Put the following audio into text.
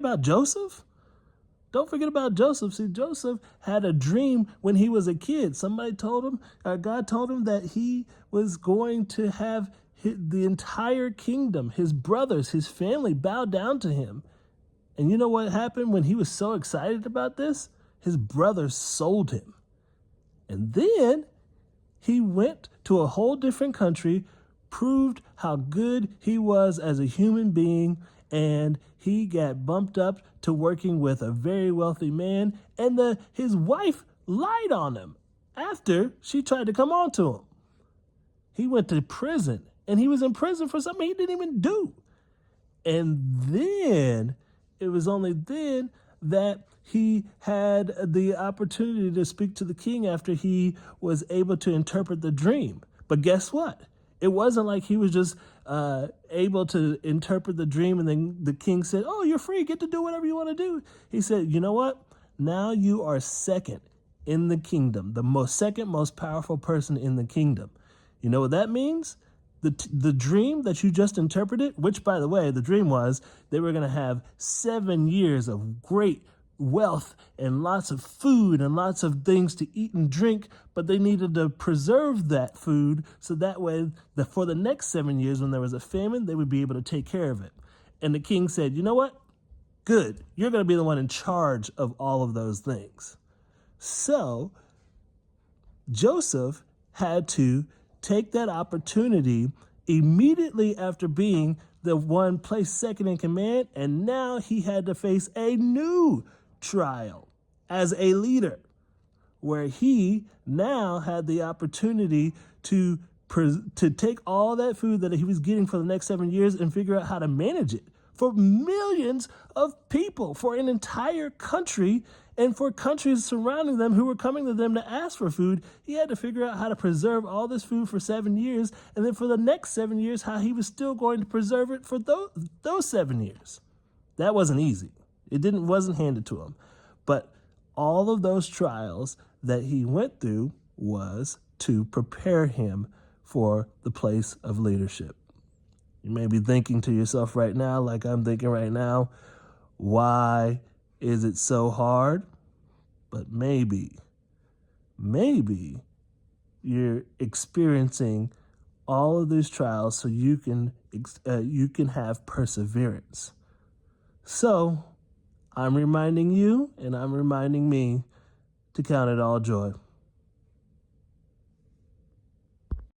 about Joseph? Don't forget about Joseph. See, Joseph had a dream when he was a kid. Somebody told him, God told him that he was going to have the entire kingdom, his brothers, his family bow down to him. And you know what happened when he was so excited about this? His brothers sold him. And then he went to a whole different country, proved how good he was as a human being, and he got bumped up to working with a very wealthy man, and his wife lied on him after she tried to come on to him. He went to prison, and he was in prison for something he didn't even do. And then, it was only then that he had the opportunity to speak to the king after he was able to interpret the dream. But guess what? It wasn't like he was just able to interpret the dream and then the king said, oh, you're free, get to do whatever you want to do. He said, you know what? Now you are second in the kingdom, the second most powerful person in the kingdom. You know what that means? The dream that you just interpreted, which, by the way, the dream was they were going to have 7 years of great wealth and lots of food and lots of things to eat and drink, but they needed to preserve that food so that way for the next 7 years when there was a famine, they would be able to take care of it. And the king said, you know what? Good. You're going to be the one in charge of all of those things. So Joseph had to take that opportunity immediately after being the one placed second in command, and now he had to face a new trial as a leader, where he now had the opportunity to take all that food that he was getting for the next 7 years and figure out how to manage it for millions of people, for an entire country, and for countries surrounding them who were coming to them to ask for food. He had to figure out how to preserve all this food for 7 years, and then for the next 7 years, how he was still going to preserve it for those 7 years. That wasn't easy. It wasn't handed to him. But all of those trials that he went through was to prepare him for the place of leadership. You may be thinking to yourself right now, like I'm thinking right now, why is it so hard? But maybe you're experiencing all of these trials so you can have perseverance. So I'm reminding you and I'm reminding me to count it all joy.